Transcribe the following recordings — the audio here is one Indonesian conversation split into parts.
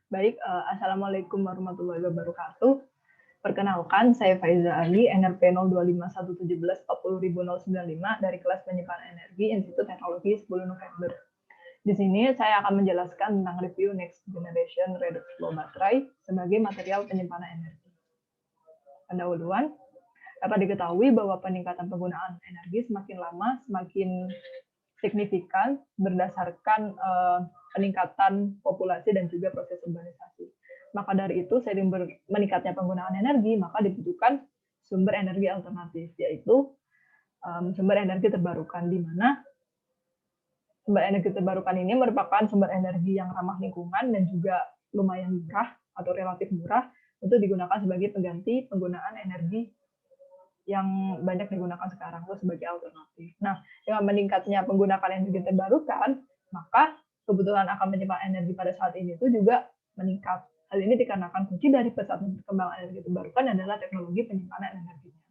Baik, assalamualaikum warahmatullahi wabarakatuh. Perkenalkan, saya Faiza Ali, NRP 02511740.095 dari kelas penyimpanan energi Institut Teknologi 10 November. Di sini saya akan menjelaskan tentang review Next Generation Redox Flow Baterai sebagai material penyimpanan energi. Pendahuluan, dapat diketahui bahwa peningkatan penggunaan energi semakin lama semakin signifikan berdasarkan peningkatan populasi dan juga proses urbanisasi. Maka dari itu, seiring meningkatnya penggunaan energi, maka dibutuhkan sumber energi alternatif, yaitu sumber energi terbarukan, di mana sumber energi terbarukan ini merupakan sumber energi yang ramah lingkungan dan juga lumayan murah atau relatif murah untuk digunakan sebagai pengganti penggunaan energi yang banyak digunakan sekarang itu sebagai alternatif. Nah, dengan meningkatnya penggunaan energi terbarukan, maka kebutuhan akan penyimpanan energi pada saat ini itu juga meningkat. Hal ini dikarenakan kunci dari pesatnya perkembangan energi terbarukan adalah teknologi penyimpanan energinya.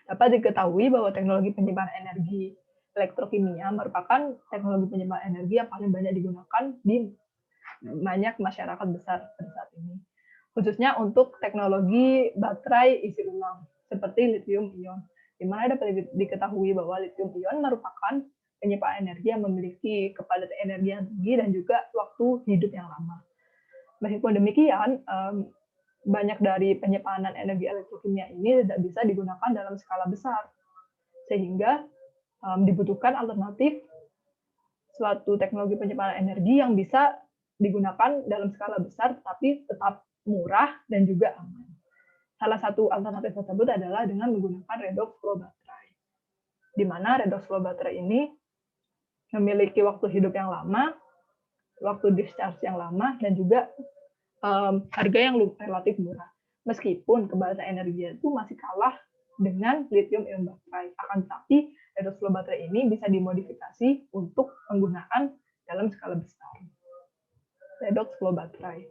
Dapat diketahui bahwa teknologi penyimpanan energi elektrokimia merupakan teknologi penyimpanan energi yang paling banyak digunakan di banyak masyarakat besar pada saat ini, khususnya untuk teknologi baterai isi ulang seperti lithium ion, di mana dapat diketahui bahwa lithium ion merupakan penyimpanan energi yang memiliki kepadatan energi yang tinggi dan juga waktu hidup yang lama. Meskipun demikian, banyak dari penyimpanan energi elektrokimia ini tidak bisa digunakan dalam skala besar, sehingga dibutuhkan alternatif suatu teknologi penyimpanan energi yang bisa digunakan dalam skala besar tapi tetap murah dan juga aman. Salah satu alternatif tersebut adalah dengan menggunakan redox flow baterai, di mana redox flow baterai ini memiliki waktu hidup yang lama, waktu discharge yang lama, dan juga harga yang relatif murah. Meskipun kepadatan energi itu masih kalah dengan lithium ion baterai, akan tetapi redox flow baterai ini bisa dimodifikasi untuk penggunaan dalam skala besar. Redox flow baterai.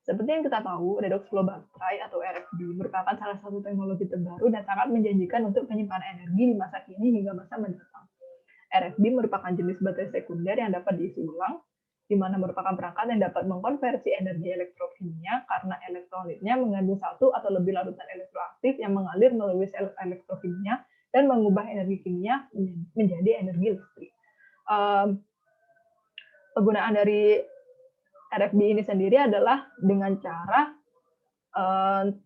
Seperti yang kita tahu, redox flow baterai atau RFB merupakan salah satu teknologi terbaru dan sangat menjanjikan untuk penyimpanan energi di masa kini hingga masa mendatang. RFB merupakan jenis baterai sekunder yang dapat diisi ulang, di mana merupakan perangkat yang dapat mengkonversi energi elektrokimia karena elektrolitnya mengandung satu atau lebih larutan elektroaktif yang mengalir melalui sel elektrokimia dan mengubah energi kimia menjadi energi listrik. Penggunaan dari RFB ini sendiri adalah dengan cara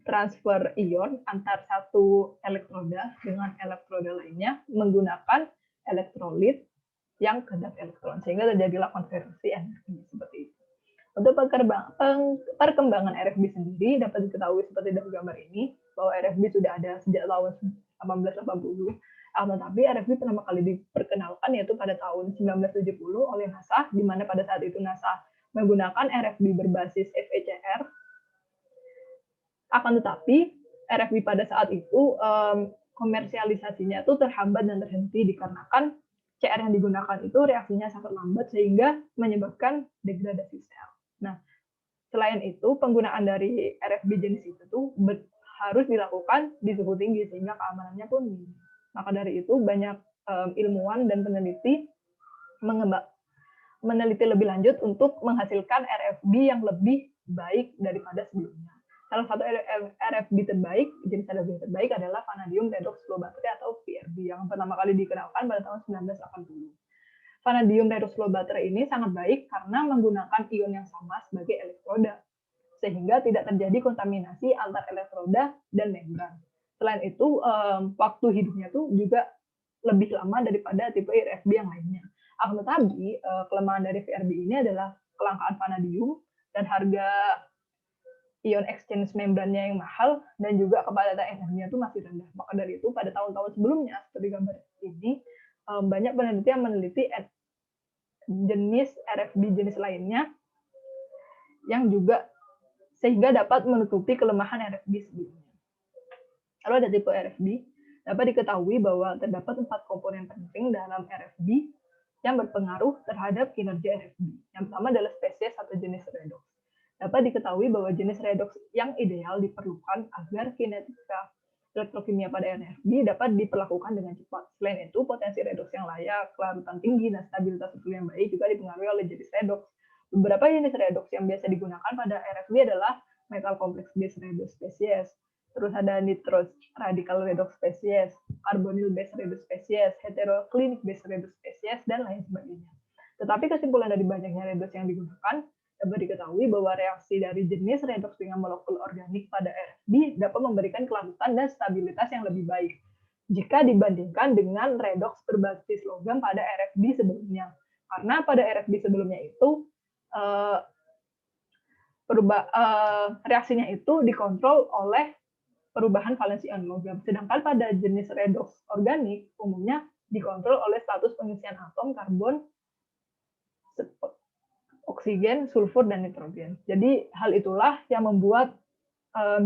transfer ion antar satu elektroda dengan elektroda lainnya menggunakan elektrolit yang kedap elektron, sehingga terjadilah konversi energi seperti itu. Untuk perkembangan RFB sendiri dapat diketahui seperti dalam gambar ini, bahwa RFB sudah ada sejak tahun 1880, tetapi RFB pertama kali diperkenalkan yaitu pada tahun 1970 oleh NASA, di mana pada saat itu NASA menggunakan RFB berbasis FECR. Akan tetapi RFB pada saat itu komersialisasinya itu terhambat dan terhenti dikarenakan CR yang digunakan itu reaksinya sangat lambat sehingga menyebabkan degradasi sel. Nah, selain itu penggunaan dari RFB jenis itu tuh harus dilakukan di suhu tinggi sehingga keamanannya pun tinggi. Maka dari itu banyak ilmuwan dan peneliti meneliti lebih lanjut untuk menghasilkan RFB yang lebih baik daripada sebelumnya. Salah satu RFB terbaik, jenis RFB terbaik adalah vanadium redox flow battery atau VRB yang pertama kali dikenalkan pada tahun 1980. Vanadium redox flow battery ini sangat baik karena menggunakan ion yang sama sebagai elektroda, sehingga tidak terjadi kontaminasi antar elektroda dan membran. Selain itu, waktu hidupnya tuh juga lebih lama daripada tipe RFB yang lainnya. Akan tetapi, kelemahan dari VRB ini adalah kelangkaan vanadium dan harga ion exchange membrannya yang mahal dan juga kepadatan energinya itu masih rendah. Maka dari itu pada tahun-tahun sebelumnya seperti gambar ini banyak peneliti yang meneliti jenis RFB jenis lainnya yang juga sehingga dapat menutupi kelemahan RFB sebelumnya. Lalu ada tipe RFB, dapat diketahui bahwa terdapat 4 komponen penting dalam RFB yang berpengaruh terhadap kinerja RFB. Yang pertama adalah spesies atau jenis redox. Dapat diketahui bahwa jenis redox yang ideal diperlukan agar kinetika elektrokimia pada RFB dapat diperlakukan dengan cepat. Selain itu, potensi redox yang layak, kelarutan tinggi, dan stabilitas suhu yang baik juga dipengaruhi oleh jenis redox. Beberapa jenis redox yang biasa digunakan pada RFB adalah metal complex base redox species, terus ada nitrous radical redox species, carbonyl base redox species, heteroclinic base redox species, dan lain sebagainya. Tetapi kesimpulan dari banyaknya redox yang digunakan, dapat diketahui bahwa reaksi dari jenis redox dengan molekul organik pada RFB dapat memberikan kelarutan dan stabilitas yang lebih baik jika dibandingkan dengan redox berbasis logam pada RFB sebelumnya. Karena pada RFB sebelumnya itu reaksinya itu dikontrol oleh perubahan valensi ion logam. Sedangkan pada jenis redox organik umumnya dikontrol oleh status pengisian atom karbon, oksigen, sulfur, dan nitrogen. Jadi hal itulah yang membuat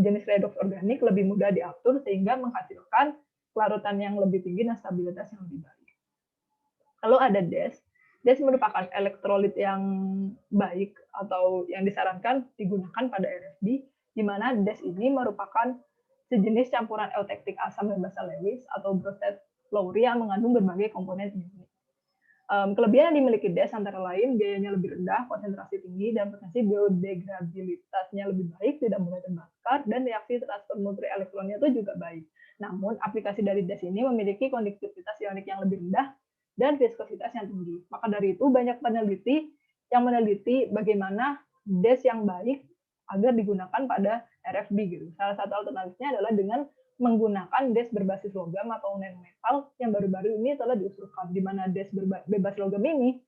jenis redox organik lebih mudah diatur sehingga menghasilkan kelarutan yang lebih tinggi dan stabilitas yang lebih baik. Lalu ada DES. DES merupakan elektrolit yang baik atau yang disarankan digunakan pada RFB, di mana DES ini merupakan sejenis campuran eutektik asam dan basa Lewis atau Bronsted Lowry yang mengandung berbagai komponen ionik. Kelebihan yang dimiliki DES antara lain biayanya lebih rendah, konsentrasi tinggi, dan potensi biodegradabilitasnya lebih baik, tidak mudah terbakar, dan reaksi transfer multi elektronnya itu juga baik. Namun, aplikasi dari DES ini memiliki konduktivitas ionik yang lebih rendah dan viskositas yang tinggi. Maka dari itu, banyak peneliti yang meneliti bagaimana DES yang baik agar digunakan pada RFB gitu. Salah satu alternatifnya adalah dengan menggunakan DES berbasis logam atau nanometal yang baru-baru ini telah diusulkan, di mana DES berbasis logam ini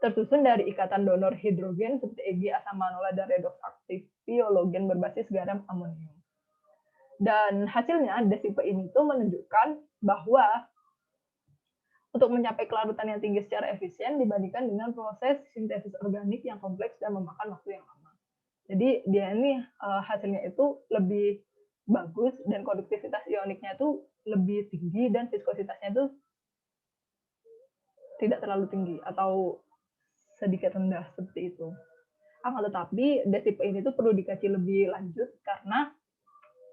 tersusun dari ikatan donor hidrogen seperti Eg, asam manola, dan redox aktif biologen berbasis garam amonium. Dan hasilnya DES tipe ini tuh menunjukkan bahwa untuk mencapai kelarutan yang tinggi secara efisien dibandingkan dengan proses sintesis organik yang kompleks dan memakan waktu yang lama. Jadi dia ini hasilnya itu lebih bagus dan konduktivitas ioniknya itu lebih tinggi dan viskositasnya itu tidak terlalu tinggi atau sedikit rendah seperti itu. Akan tetapi DES tipe ini tuh perlu dikaji lebih lanjut karena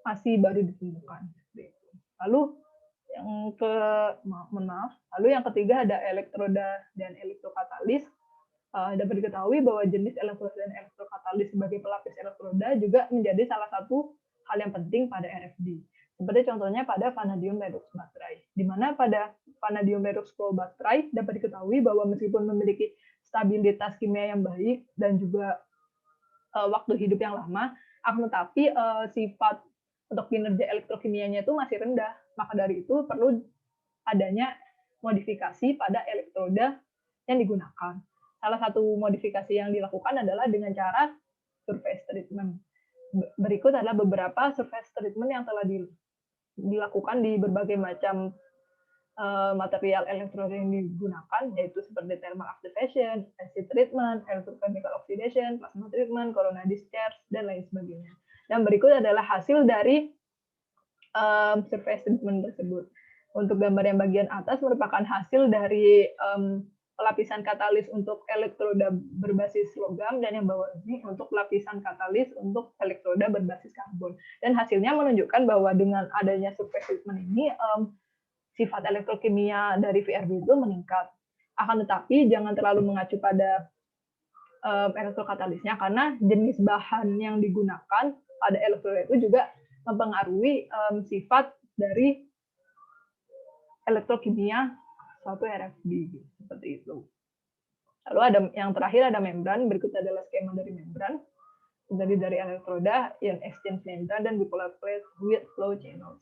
masih baru ditemukan. Lalu lalu yang ketiga ada elektroda dan elektrokatalis. Dapat diketahui bahwa jenis elektroda dan elektrokatalis sebagai pelapis elektroda juga menjadi salah satu hal yang penting pada RFD. Seperti contohnya pada vanadium redox baterai, di mana pada vanadium redox flow baterai dapat diketahui bahwa meskipun memiliki stabilitas kimia yang baik dan juga waktu hidup yang lama, akan tetapi sifat untuk kinerja elektrokimianya itu masih rendah. Maka dari itu perlu adanya modifikasi pada elektroda yang digunakan. Salah satu modifikasi yang dilakukan adalah dengan cara surface treatment. Berikut adalah beberapa surface treatment yang telah dilakukan di berbagai macam material elektroda yang digunakan, yaitu seperti thermal activation, acid treatment, electrochemical oxidation, plasma treatment, corona discharge, dan lain sebagainya. Dan berikut adalah hasil dari surface treatment tersebut. Untuk gambar yang bagian atas merupakan hasil dari lapisan katalis untuk elektroda berbasis logam, dan yang bawah ini untuk lapisan katalis untuk elektroda berbasis karbon. Dan hasilnya menunjukkan bahwa dengan adanya surface treatment ini, sifat elektrokimia dari VRB itu meningkat. Akan tetapi jangan terlalu mengacu pada elektrokatalisnya, karena jenis bahan yang digunakan pada elektroda itu juga mempengaruhi sifat dari elektrokimia suatu RFB, seperti itu. Lalu ada yang terakhir ada membran. Berikut adalah skema dari membran. Terdiri dari elektroda, ion exchange membran, dan bipolar plate with flow channels.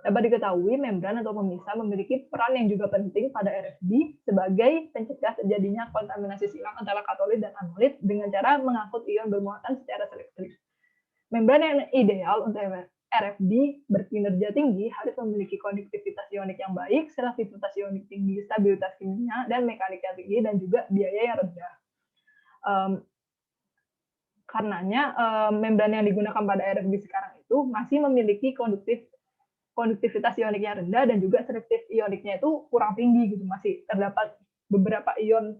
Dapat diketahui membran atau pemisah memiliki peran yang juga penting pada RFB sebagai pencegah terjadinya kontaminasi silang antara katolit dan anolit dengan cara mengangkut ion bermuatan secara selektif. Membran yang ideal untuk RFB berkinerja tinggi harus memiliki konduktivitas ionik yang baik, selektivitas ionik tinggi, stabilitas kimia dan mekanik yang tinggi, dan juga biaya yang rendah. Karenanya membran yang digunakan pada RFB sekarang itu masih memiliki konduktivitas ionik yang rendah dan juga selektif ioniknya itu kurang tinggi gitu, masih terdapat beberapa ion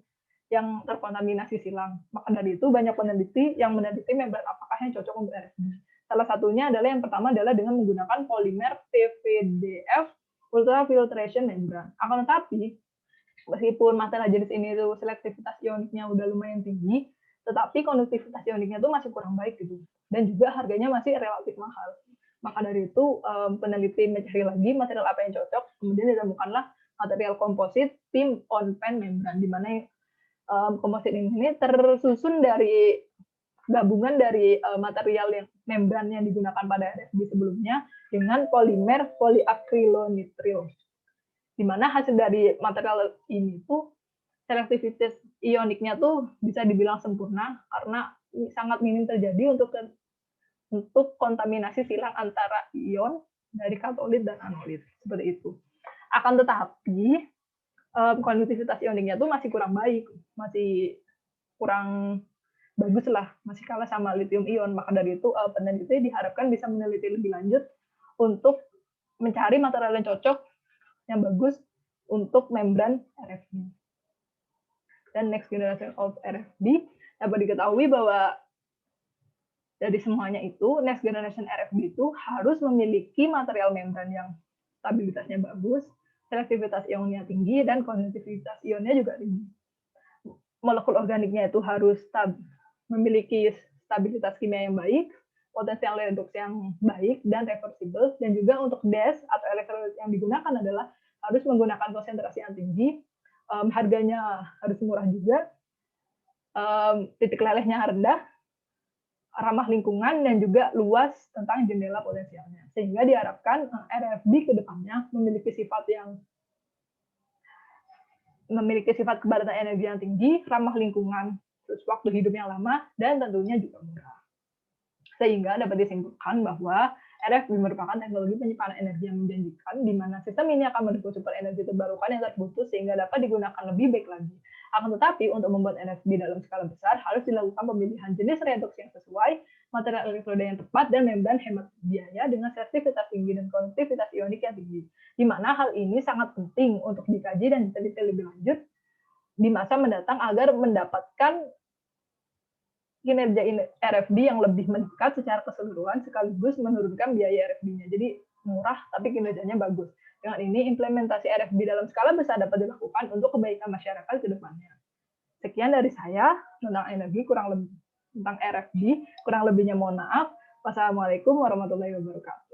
yang terkontaminasi silang. Maka dari itu banyak peneliti yang meneliti membran apakah yang cocok untuk RFB. Salah satunya adalah yang pertama adalah dengan menggunakan polimer PVDF ultrafiltration membran. Akan tetapi Meskipun material jenis ini tuh selektivitas ioniknya udah lumayan tinggi, tetapi konduktivitas ioniknya tuh masih kurang baik gitu, dan juga harganya masih relatif mahal. Maka dari itu, peneliti mencari lagi material apa yang cocok, kemudian ditemukanlah material komposit PIM on-pen membran, di mana komposit ini tersusun dari gabungan dari material yang membran yang digunakan pada RFB sebelumnya dengan polimer poliakrilonitril. Di mana hasil dari material ini tuh selektivitas ioniknya tuh bisa dibilang sempurna karena sangat minim terjadi untuk kontaminasi silang antara ion dari katolit dan anolit seperti itu. Akan tetapi konduktivitas ioniknya tuh masih kurang baik, masih kurang bagus lah, masih kalah sama lithium ion. Maka dari itu peneliti diharapkan bisa meneliti lebih lanjut untuk mencari material yang cocok, yang bagus untuk membran RFB. Dan next generation of RFB dapat diketahui bahwa dari semuanya itu next generation RFB itu harus memiliki material membran yang stabilitasnya bagus, selektivitas ionnya tinggi, dan konduktivitas ionnya juga tinggi. Molekul organiknya itu harus memiliki stabilitas kimia yang baik, potensial redoks yang baik dan reversible, dan juga untuk DES atau elektrolit yang digunakan adalah harus menggunakan konsentrasi yang tinggi, harganya harus murah juga, titik lelehnya rendah, ramah lingkungan, dan juga luas tentang jendela potensialnya. Sehingga diharapkan RFB ke depannya memiliki sifat kepadatan energi yang tinggi, ramah lingkungan, terus waktu hidup yang lama, dan tentunya juga murah. Sehingga dapat disimpulkan bahwa RFB merupakan teknologi penyimpanan energi yang menjanjikan, di mana sistem ini akan mendukung sumber energi terbarukan yang terputus sehingga dapat digunakan lebih baik lagi. Akan tetapi, untuk membuat RFB dalam skala besar, harus dilakukan pemilihan jenis redoks yang sesuai, material elektroda yang tepat, dan membran hemat biaya dengan selektivitas tinggi dan konduktivitas ionik yang tinggi. Di mana hal ini sangat penting untuk dikaji dan diteliti lebih lanjut di masa mendatang agar mendapatkan kinerja RFB yang lebih meningkat secara keseluruhan sekaligus menurunkan biaya RFB-nya. Jadi murah tapi kinerjanya bagus. Dengan ini implementasi RFB dalam skala besar dapat dilakukan untuk kebaikan masyarakat ke depannya. Sekian dari saya tentang energi tentang RFB, kurang lebihnya mohon maaf. Wassalamualaikum warahmatullahi wabarakatuh.